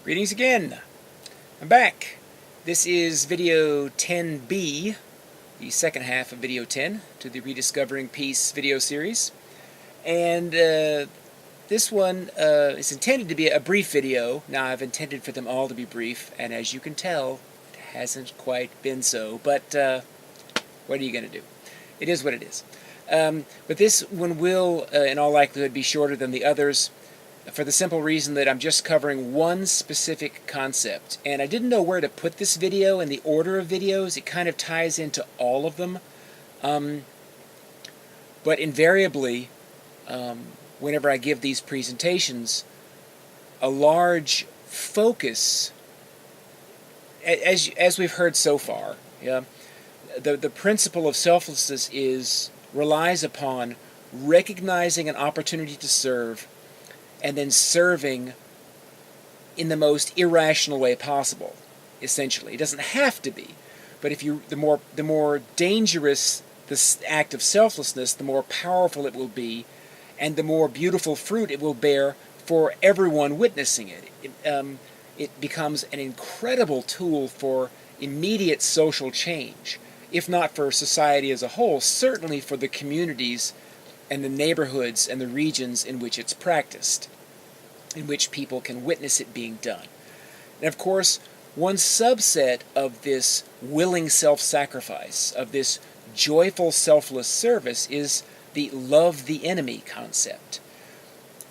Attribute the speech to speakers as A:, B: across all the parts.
A: Greetings again. I'm back. This is video 10B, the second half of video 10 to the Rediscovering Peace video series. And this one is intended to be a brief video. Now, I've intended for them all to be brief, and as you can tell, it hasn't quite been so. But what are you going to do? It is what it is. But this one will, in all likelihood, be shorter than the others, for the simple reason that I'm just covering one specific concept. And I didn't know where to put this video in the order of videos. It kind of ties into all of them. But invariably, whenever I give these presentations, a large focus, as we've heard so far, the principle of selflessness relies upon recognizing an opportunity to serve and then serving in the most irrational way possible, essentially. It doesn't have to be, but the more dangerous this act of selflessness, the more powerful it will be, and the more beautiful fruit it will bear for everyone witnessing it. It becomes an incredible tool for immediate social change, if not for society as a whole, certainly for the communities and the neighborhoods and the regions in which it's practiced, in which people can witness it being done. And of course, one subset of this willing self-sacrifice, of this joyful selfless service, is the love the enemy concept.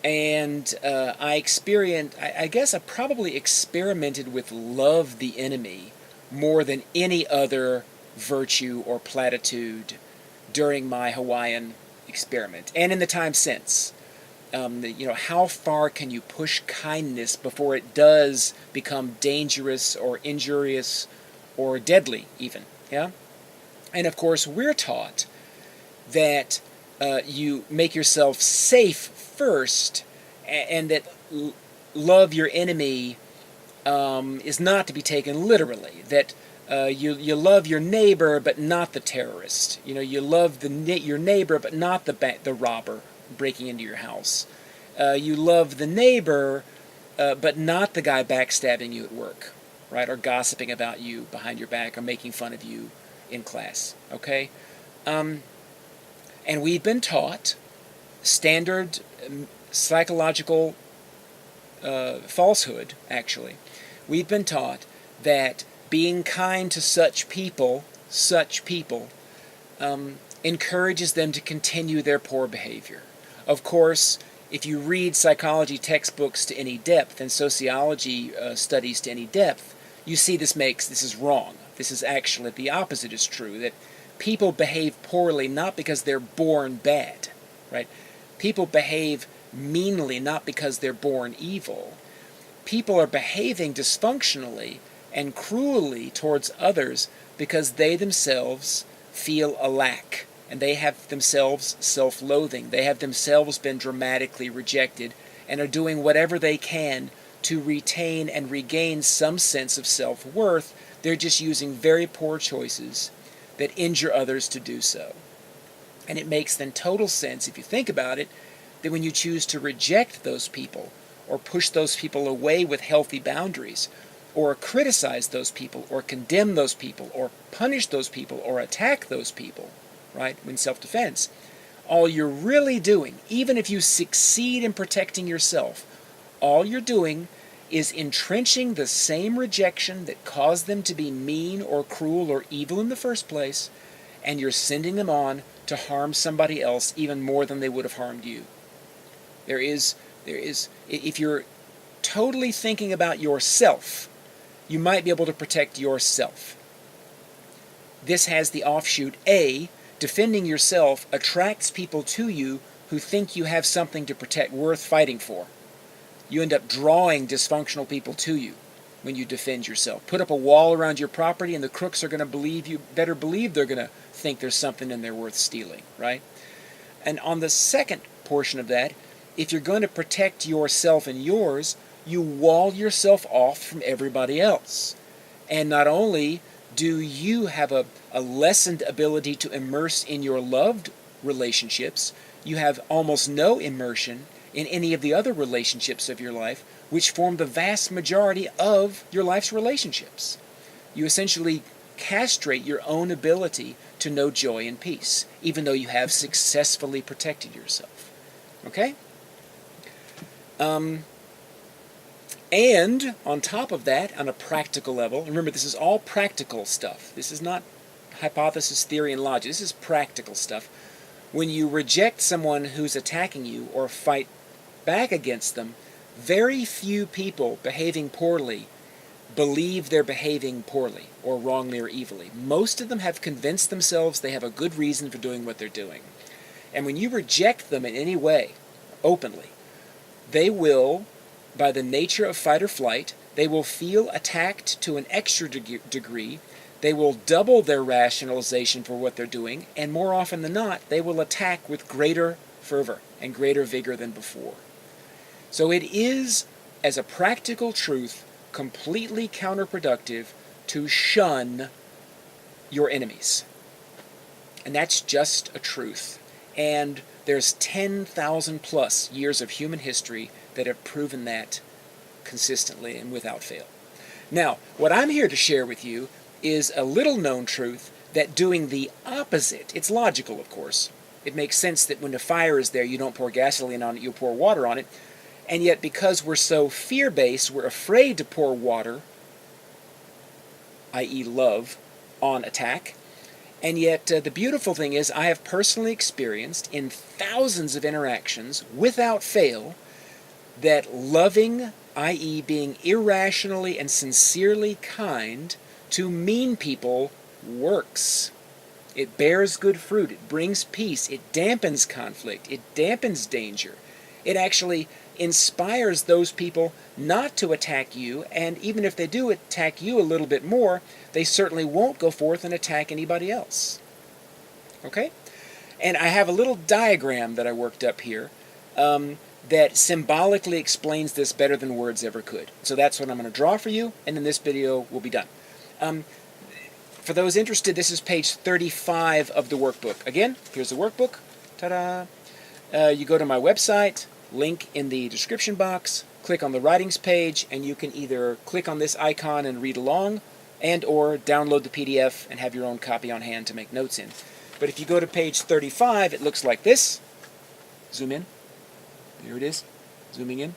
A: And I guess I probably experimented with love the enemy more than any other virtue or platitude during my Hawaiian experiment, and in the time since. How far can you push kindness before it does become dangerous or injurious or deadly even? Yeah? And of course, we're taught that you make yourself safe first, and that love your enemy is not to be taken literally, that you love your neighbor but not the terrorist. You love your neighbor but not the robber breaking into your house. You love the neighbor but not the guy backstabbing you at work, right? Or gossiping about you behind your back, or making fun of you in class, okay? And we've been taught standard psychological falsehood, actually. We've been taught that being kind to such people, encourages them to continue their poor behavior. Of course, if you read psychology textbooks to any depth and sociology studies to any depth, you see this is wrong. This is actually the opposite is true, that people behave poorly not because they're born bad, right? People behave meanly not because they're born evil. People are behaving dysfunctionally and cruelly towards others because they themselves feel a lack, and they have themselves self-loathing. They have themselves been dramatically rejected and are doing whatever they can to retain and regain some sense of self-worth. They're just using very poor choices that injure others to do so. And it makes then total sense, if you think about it, that when you choose to reject those people, or push those people away with healthy boundaries, or criticize those people, or condemn those people, or punish those people, or attack those people, right, in self-defense, all you're really doing, even if you succeed in protecting yourself, all you're doing is entrenching the same rejection that caused them to be mean or cruel or evil in the first place, and you're sending them on to harm somebody else even more than they would have harmed you. There is, if you're totally thinking about yourself, you might be able to protect yourself. This has the offshoot, defending yourself attracts people to you who think you have something to protect worth fighting for. You end up drawing dysfunctional people to you when you defend yourself. Put up a wall around your property and the crooks are going to better believe they're going to think there's something in there worth stealing, right? And on the second portion of that, if you're going to protect yourself and yours, you wall yourself off from everybody else. And not only do you have a lessened ability to immerse in your loved relationships, you have almost no immersion in any of the other relationships of your life, which form the vast majority of your life's relationships. You essentially castrate your own ability to know joy and peace, even though you have successfully protected yourself. Okay? And on top of that, on a practical level, remember this is all practical stuff. This is not hypothesis, theory, and logic. This is practical stuff. When you reject someone who's attacking you or fight back against them, very few people behaving poorly believe they're behaving poorly or wrongly or evilly. Most of them have convinced themselves they have a good reason for doing what they're doing. And when you reject them in any way, openly, they will, by the nature of fight or flight, they will feel attacked to an extra degree. They will double their rationalization for what they're doing, and more often than not, they will attack with greater fervor and greater vigor than before. So it is, as a practical truth, completely counterproductive to shun your enemies. And that's just a truth. And there's 10,000 plus years of human history that have proven that consistently and without fail. Now, what I'm here to share with you is a little known truth that doing the opposite, it's logical of course, it makes sense that when the fire is there you don't pour gasoline on it, you pour water on it, and yet because we're so fear-based, we're afraid to pour water, i.e. love, on attack. And yet the beautiful thing is I have personally experienced in thousands of interactions without fail that loving, i.e. being irrationally and sincerely kind to mean people works. It bears good fruit. It brings peace. It dampens conflict. It dampens danger. It actually inspires those people not to attack you, and even if they do attack you a little bit more, they certainly won't go forth and attack anybody else. Okay? And I have a little diagram that I worked up here that symbolically explains this better than words ever could. So that's what I'm going to draw for you, and then this video will be done. For those interested, this is page 35 of the workbook. Again, here's the workbook. Ta-da! You go to my website, link in the description box, click on the writings page, and you can either click on this icon and read along, and or download the PDF and have your own copy on hand to make notes in. But if you go to page 35, it looks like this. Zoom in. Here it is. Zooming in.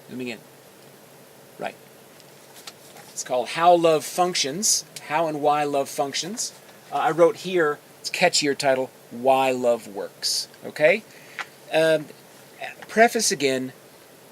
A: Zooming in. Right. It's called How Love Functions. How and Why Love Functions. I wrote here, it's catchier title, Why Love Works. Okay? Preface again,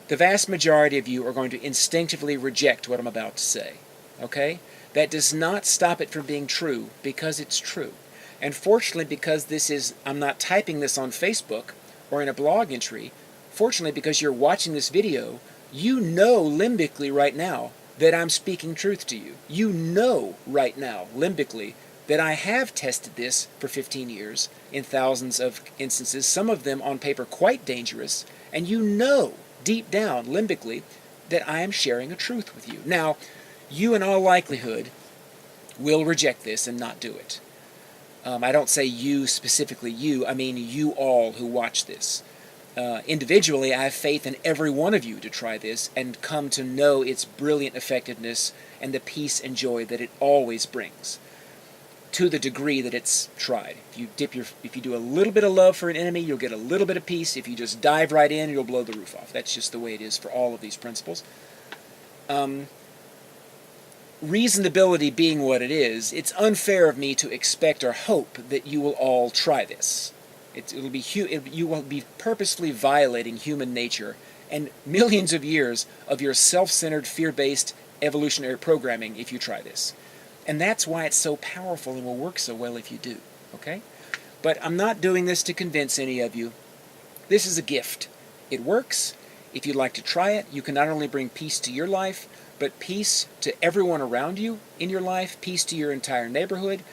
A: the vast majority of you are going to instinctively reject what I'm about to say. Okay? That does not stop it from being true, because it's true. And fortunately, because I'm not typing this on Facebook or in a blog entry, fortunately because you're watching this video, you know limbically right now that I'm speaking truth to you. You know right now, limbically, that I have tested this for 15 years in thousands of instances, some of them on paper quite dangerous, and you know deep down, limbically, that I am sharing a truth with you. Now, you in all likelihood will reject this and not do it. I don't say you, specifically you, I mean you all who watch this. Individually, I have faith in every one of you to try this and come to know its brilliant effectiveness and the peace and joy that it always brings, to the degree that it's tried. If you do a little bit of love for an enemy, you'll get a little bit of peace. If you just dive right in, you'll blow the roof off. That's just the way it is for all of these principles. Reasonability being what it is, it's unfair of me to expect or hope that you will all try this. You will be purposefully violating human nature and millions of years of your self-centered, fear-based evolutionary programming if you try this. And that's why it's so powerful and will work so well if you do. Okay? But I'm not doing this to convince any of you. This is a gift. It works. If you'd like to try it, you can not only bring peace to your life, but peace to everyone around you in your life, peace to your entire neighborhood,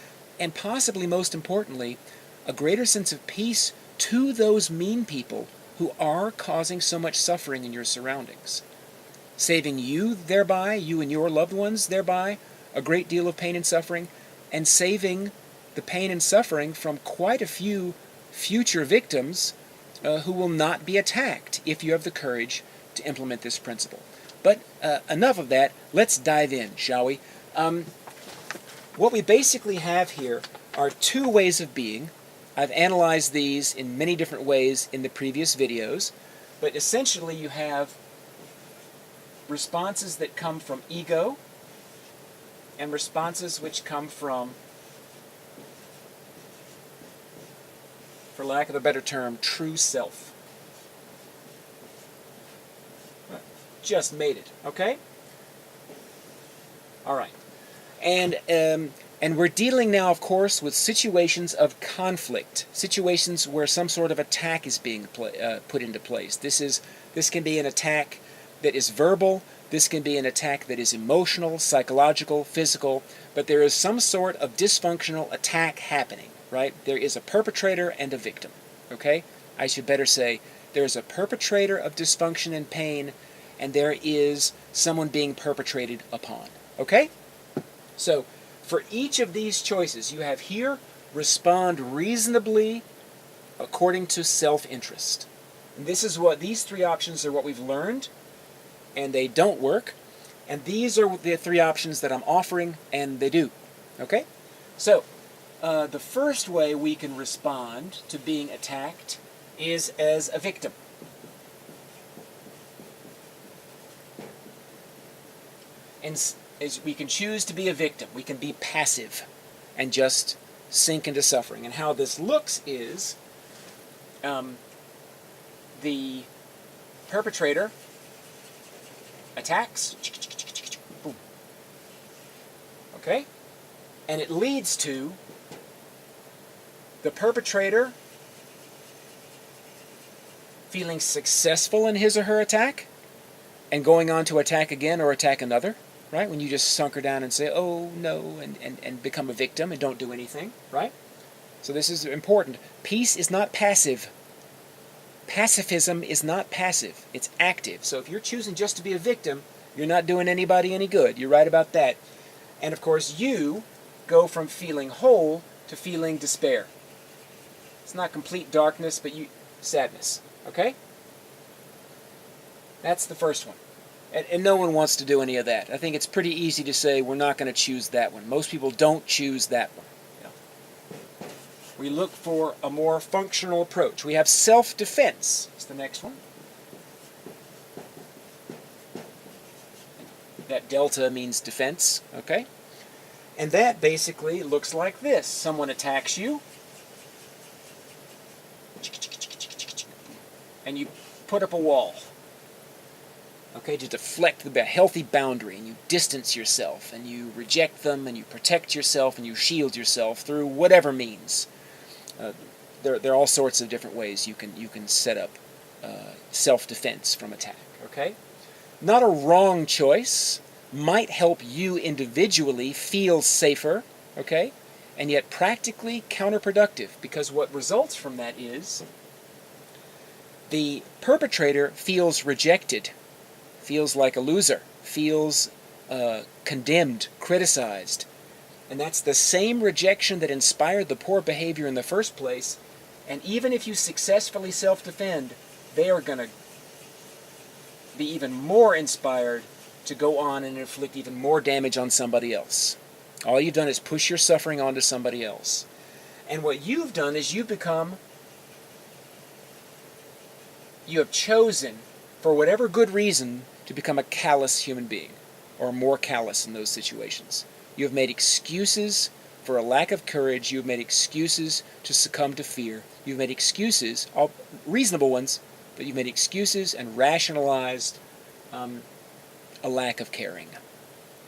A: and possibly most importantly, a greater sense of peace to those mean people who are causing so much suffering in your surroundings. Saving you thereby, you and your loved ones thereby, a great deal of pain and suffering, and saving the pain and suffering from quite a few future victims who will not be attacked if you have the courage to implement this principle. But enough of that. Let's dive in, shall we? What we basically have here are two ways of being. I've analyzed these in many different ways in the previous videos, but essentially you have responses that come from ego and responses which come from, for lack of a better term, true self. Just made it, okay? All right. And we're dealing now, of course, with situations of conflict, situations where some sort of attack is being put into place. This can be an attack that is verbal. This can be an attack that is emotional, psychological, physical. But there is some sort of dysfunctional attack happening, right? There is a perpetrator and a victim, okay? I should better say there's a perpetrator of dysfunction and pain, and there is someone being perpetrated upon, okay? So, for each of these choices, you have here, respond reasonably according to self-interest. And this is what, these three options are what we've learned, and they don't work. And these are the three options that I'm offering, and they do. Okay? So, the first way we can respond to being attacked is as a victim. And is we can choose to be a victim. We can be passive and just sink into suffering. And how this looks is the perpetrator attacks, boom. Okay? And it leads to the perpetrator feeling successful in his or her attack and going on to attack again or attack another. Right? When you just sunk her down and say, oh, no, and become a victim and don't do anything, right? So this is important. Peace is not passive. Pacifism is not passive. It's active. So if you're choosing just to be a victim, you're not doing anybody any good. You're right about that. And of course, you go from feeling whole to feeling despair. It's not complete darkness, but sadness. Okay? That's the first one. And no one wants to do any of that. I think it's pretty easy to say we're not going to choose that one. Most people don't choose that one. Yeah. We look for a more functional approach. We have self-defense. That's the next one. That delta means defense, okay? And that basically looks like this. Someone attacks you, and you put up a wall. Okay, to deflect the healthy boundary, and you distance yourself, and you reject them, and you protect yourself, and you shield yourself through whatever means. There are all sorts of different ways you can set up self-defense from attack. Okay, not a wrong choice, might help you individually feel safer. Okay, and yet practically counterproductive, because what results from that is the perpetrator feels rejected. Feels like a loser, feels condemned, criticized. And that's the same rejection that inspired the poor behavior in the first place. And even if you successfully self-defend, they are going to be even more inspired to go on and inflict even more damage on somebody else. All you've done is push your suffering onto somebody else. And what you've done is you have chosen, for whatever good reason, to become a callous human being, or more callous in those situations. You have made excuses for a lack of courage. You have made excuses to succumb to fear. You've made excuses, all reasonable ones, but you've made excuses and rationalized a lack of caring.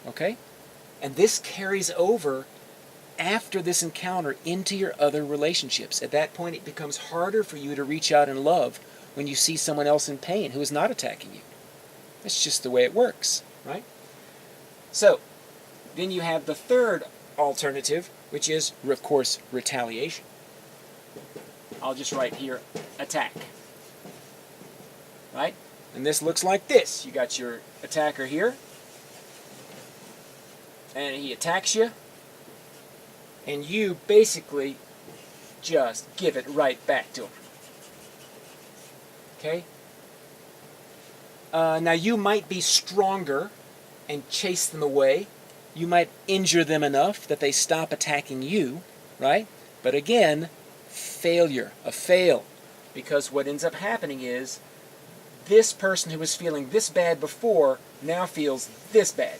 A: Okay? And this carries over after this encounter into your other relationships. At that point, it becomes harder for you to reach out in love when you see someone else in pain who is not attacking you. That's just the way it works, right? So, then you have the third alternative, which is, of course, retaliation. I'll just write here, attack. Right? And this looks like this. You got your attacker here, and he attacks you, and you basically just give it right back to him. Okay? Now you might be stronger and chase them away. You might injure them enough that they stop attacking you, right? But again, failure, a fail. Because what ends up happening is this person who was feeling this bad before now feels this bad.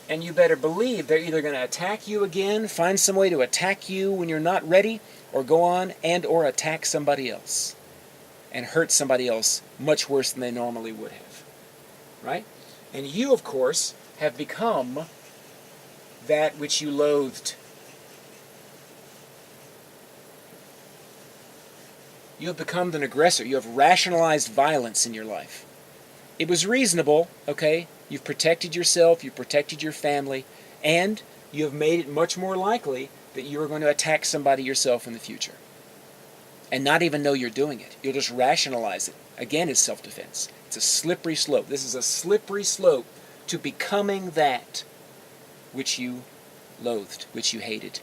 A: And you better believe they're either going to attack you again, find some way to attack you when you're not ready, or go on and or attack somebody else and hurt somebody else much worse than they normally would have. Right? And you, of course, have become that which you loathed. You have become an aggressor. You have rationalized violence in your life. It was reasonable, okay? You've protected yourself, you've protected your family, and you have made it much more likely that you are going to attack somebody yourself in the future. And not even know you're doing it. You'll just rationalize it. Again, as self-defense. It's a slippery slope. This is a slippery slope to becoming that which you loathed, which you hated,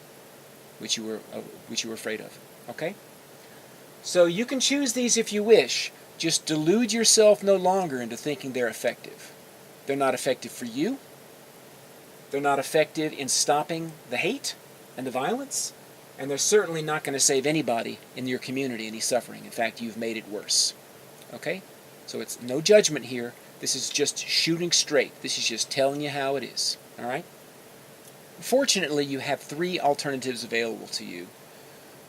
A: which you were afraid of. Okay? So you can choose these if you wish. Just delude yourself no longer into thinking they're effective. They're not effective for you. They're not effective in stopping the hate and the violence. And they're certainly not going to save anybody in your community any suffering. In fact, you've made it worse. Okay? So it's no judgment here. This is just shooting straight. This is just telling you how it is. All right? Fortunately, you have 3 alternatives available to you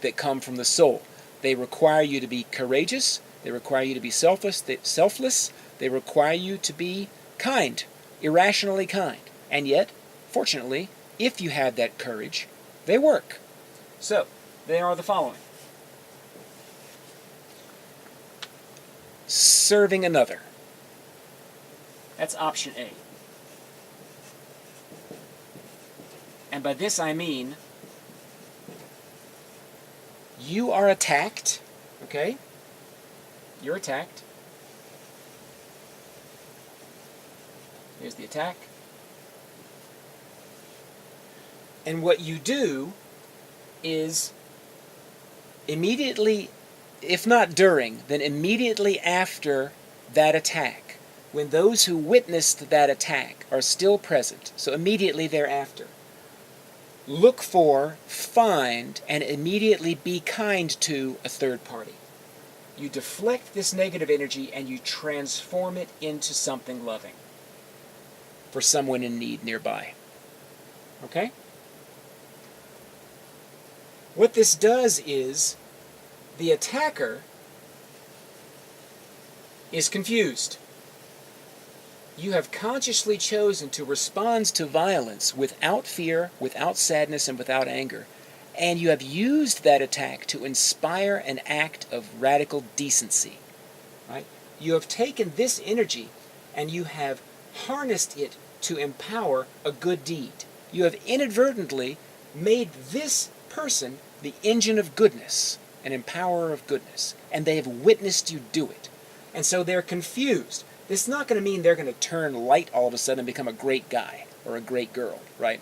A: that come from the soul. They require you to be courageous. They require you to be selfless. They require you to be kind, irrationally kind. And yet, fortunately, if you have that courage, they work. So, they are the following. Serving another. That's option A. And by this I mean, you are attacked, okay? You're attacked. Here's the attack. And what you do is immediately, if not during, then immediately after that attack, when those who witnessed that attack are still present, so immediately thereafter, look for, find, and immediately be kind to a third party. You deflect this negative energy and you transform it into something loving for someone in need nearby. Okay? What this does is the attacker is confused. You have consciously chosen to respond to violence without fear, without sadness, and without anger. And you have used that attack to inspire an act of radical decency. Right? You have taken this energy and you have harnessed it to empower a good deed. You have inadvertently made this person the engine of goodness, an empowerer of goodness, and they have witnessed you do it. And so they're confused. This is not going to mean they're going to turn light all of a sudden and become a great guy or a great girl, right?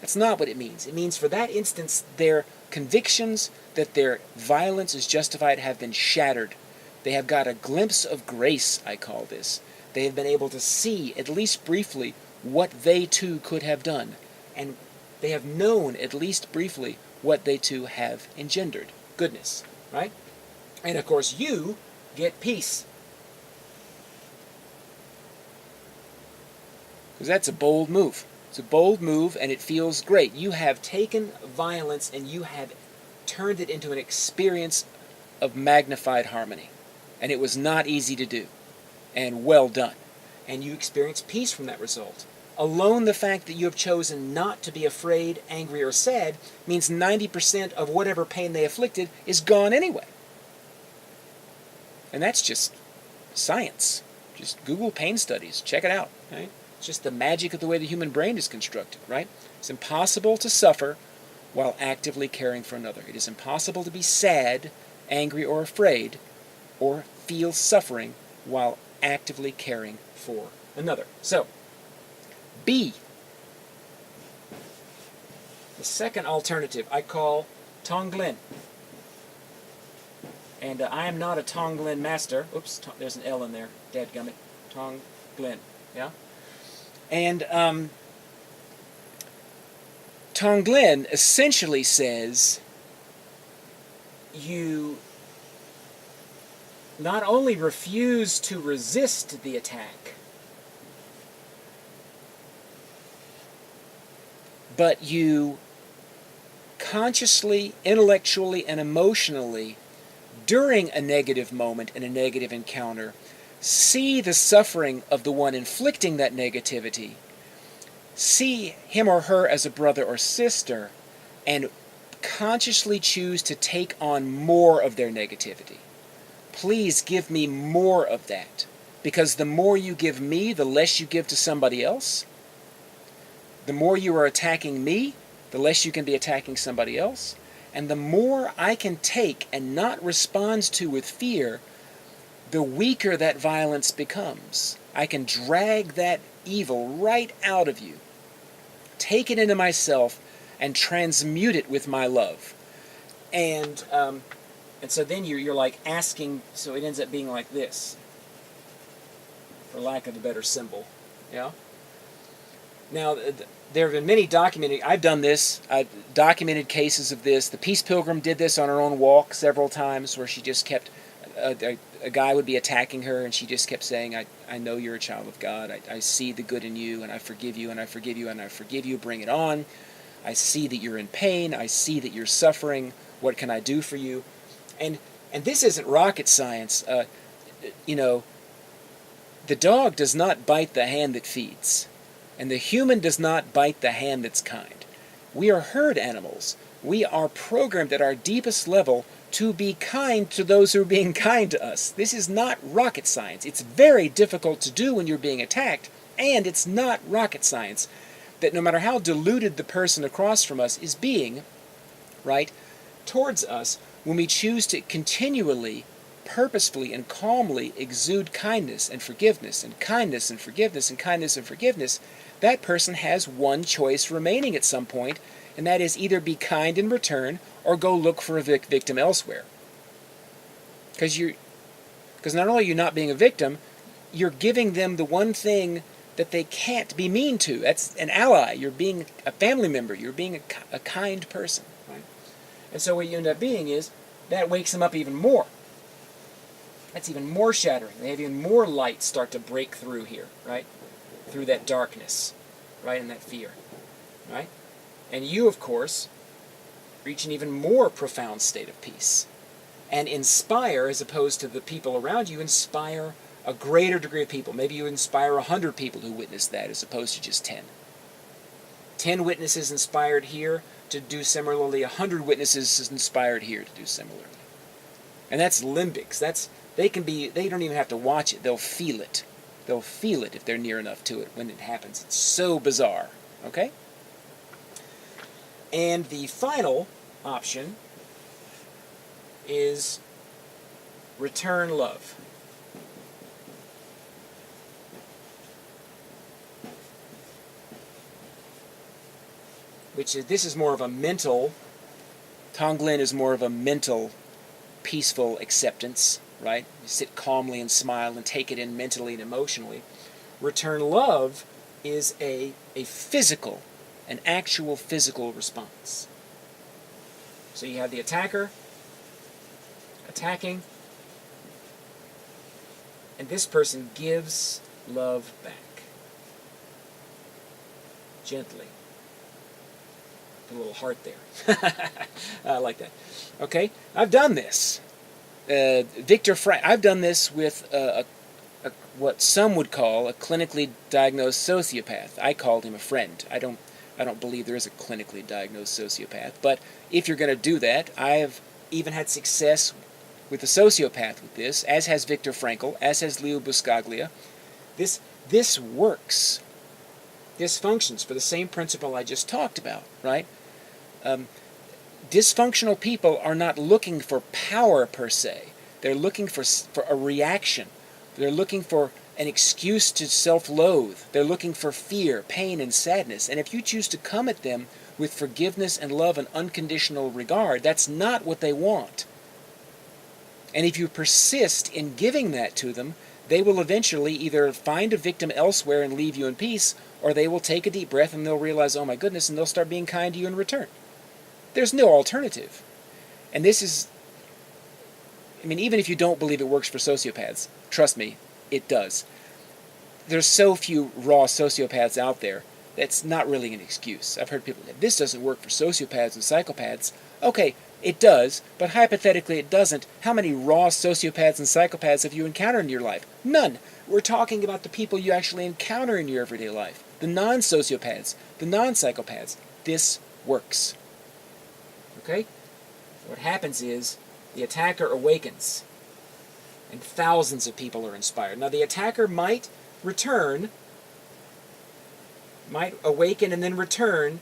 A: That's not what it means. It means for that instance, their convictions that their violence is justified have been shattered. They have got a glimpse of grace, I call this. They have been able to see, at least briefly, what they too could have done. And they have known, at least briefly, what they too have engendered. Goodness, right? And of course, you get peace. Because that's a bold move. It's a bold move and it feels great. You have taken violence and you have turned it into an experience of magnified harmony. And it was not easy to do. And well done. And you experience peace from that result. Alone the fact that you have chosen not to be afraid, angry, or sad means 90% of whatever pain they afflicted is gone anyway. And that's just science. Just Google pain studies. Check it out. Right? It's just the magic of the way the human brain is constructed, right? It's impossible to suffer while actively caring for another. It is impossible to be sad, angry, or afraid, or feel suffering while actively caring for another. So, B. The second alternative I call Tonglen. And I am not a Tonglen master. Oops, there's an L in there. Dadgummit. Tonglen. Yeah? And Tonglen essentially says you not only refuse to resist the attack, but you consciously, intellectually, and emotionally, during a negative moment in a negative encounter, see the suffering of the one inflicting that negativity, see him or her as a brother or sister, and consciously choose to take on more of their negativity. Please give me more of that, because the more you give me, the less you give to somebody else. The more you are attacking me, the less you can be attacking somebody else. And the more I can take and not respond to with fear, the weaker that violence becomes. I can drag that evil right out of you, take it into myself, and transmute it with my love. And so then you're like asking, so it ends up being like this, for lack of a better symbol. Yeah? Now, there have been many documented, I've done this, I've documented cases of this. The Peace Pilgrim did this on her own walk several times, where she just kept, a guy would be attacking her, and she just kept saying, I know you're a child of God, I see the good in you, and I forgive you, and I forgive you, and I forgive you, bring it on. I see that you're in pain, I see that you're suffering, what can I do for you? And this isn't rocket science. You know, the dog does not bite the hand that feeds. And the human does not bite the hand that's kind. We are herd animals. We are programmed at our deepest level to be kind to those who are being kind to us. This is not rocket science. It's very difficult to do when you're being attacked, and it's not rocket science that no matter how deluded the person across from us is being, right, towards us, when we choose to continually, purposefully, and calmly exude kindness and forgiveness, and kindness and forgiveness, and kindness and forgiveness, that person has one choice remaining at some point, and that is either be kind in return or go look for a victim elsewhere. Because not only are you not being a victim, you're giving them the one thing that they can't be mean to. That's an ally. You're being a family member. You're being a kind person. Right? And so what you end up being is, that wakes them up even more. That's even more shattering. They have even more light start to break through here, right? Through that darkness, right, and that fear, right? And you, of course, reach an even more profound state of peace. And inspire, as opposed to the people around you, inspire a greater degree of people. Maybe you inspire 100 people who witness that, as opposed to just 10. 10 witnesses inspired here to do similarly, 100 witnesses is inspired here to do similarly. And that's limbics. They don't even have to watch it. They'll feel it. They'll feel it if they're near enough to it when it happens. It's so bizarre. Okay? And the final option is return love. This is more of a mental, Tonglen is more of a mental, peaceful acceptance, right? You sit calmly and smile and take it in mentally and emotionally. Return love is a physical, an actual physical response. So you have the attacker attacking, and this person gives love back. Gently. Put a little heart there. I like that. Okay, I've done this. I've done this with what some would call a clinically diagnosed sociopath. I called him a friend. I don't believe there is a clinically diagnosed sociopath. But if you're going to do that, I have even had success with a sociopath with this, as has Viktor Frankl, as has Leo Buscaglia. This works. This functions for the same principle I just talked about, right? Dysfunctional people are not looking for power per se. They're looking for a reaction. They're looking for an excuse to self-loathe. They're looking for fear, pain, and sadness. And if you choose to come at them with forgiveness and love and unconditional regard, that's not what they want. And if you persist in giving that to them, they will eventually either find a victim elsewhere and leave you in peace, or they will take a deep breath and they'll realize, oh my goodness, and they'll start being kind to you in return. There's no alternative. And this is, I mean, even if you don't believe it works for sociopaths, trust me, it does. There's so few raw sociopaths out there, that's not really an excuse. I've heard people say, this doesn't work for sociopaths and psychopaths. Okay, it does, but hypothetically it doesn't. How many raw sociopaths and psychopaths have you encountered in your life? None. We're talking about the people you actually encounter in your everyday life. The non-sociopaths, the non-psychopaths. This works. Okay? What happens is, the attacker awakens, and thousands of people are inspired. Now the attacker might return, might awaken and then return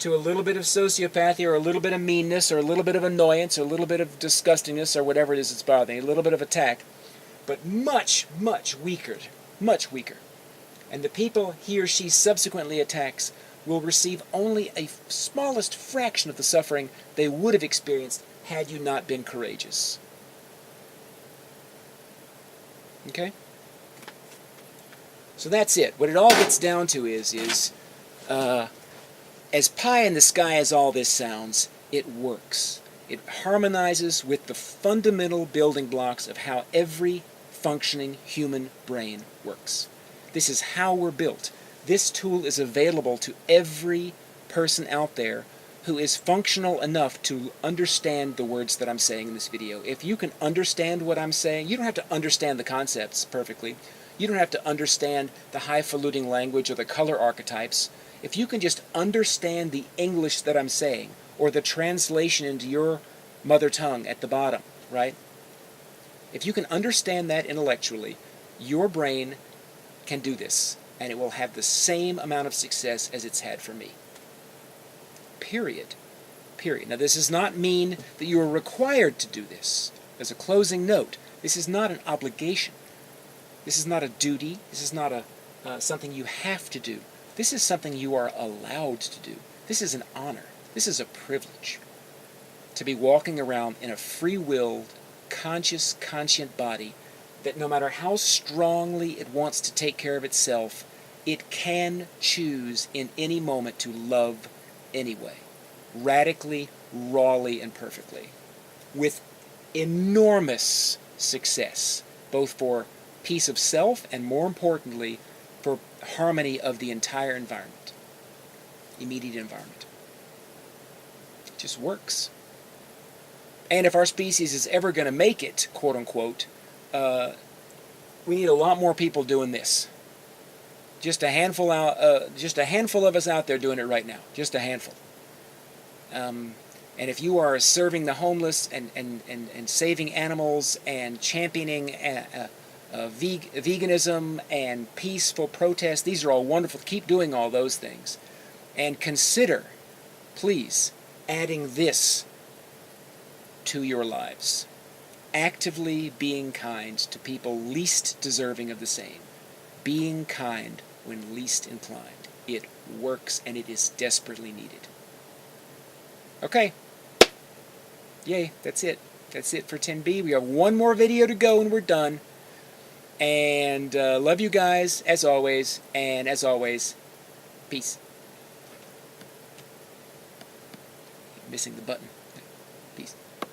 A: to a little bit of sociopathy or a little bit of meanness or a little bit of annoyance or a little bit of disgustingness or whatever it is that's bothering you, a little bit of attack, but much, much weaker, much weaker. And the people he or she subsequently attacks will receive only a smallest fraction of the suffering they would have experienced had you not been courageous. Okay? So that's it. What it all gets down to is as pie in the sky as all this sounds, it works. It harmonizes with the fundamental building blocks of how every functioning human brain works. This is how we're built. This tool is available to every person out there who is functional enough to understand the words that I'm saying in this video. If you can understand what I'm saying, you don't have to understand the concepts perfectly. You don't have to understand the highfalutin language or the color archetypes. If you can just understand the English that I'm saying, or the translation into your mother tongue at the bottom, right? If you can understand that intellectually, your brain can do this, and it will have the same amount of success as it's had for me. Period. Period. Now, this does not mean that you are required to do this. As a closing note, this is not an obligation. This is not a duty. This is not something you have to do. This is something you are allowed to do. This is an honor. This is a privilege. To be walking around in a free-willed, conscious, conscient body that no matter how strongly it wants to take care of itself, it can choose in any moment to love anyway. Radically, rawly, and perfectly. With enormous success, both for peace of self and, more importantly, for harmony of the entire environment, immediate environment. It just works. And if our species is ever going to make it, quote unquote, we need a lot more people doing this. Just a handful of us out there doing it right now. Just a handful. And if you are serving the homeless and saving animals and championing veganism and peaceful protest, these are all wonderful. Keep doing all those things. And consider, please, adding this to your lives. Actively being kind to people least deserving of the same. Being kind when least inclined. It works, and it is desperately needed. Okay. Yay, that's it. That's it for 10B. We have one more video to go and we're done. And love you guys, as always. And as always, peace. Missing the button.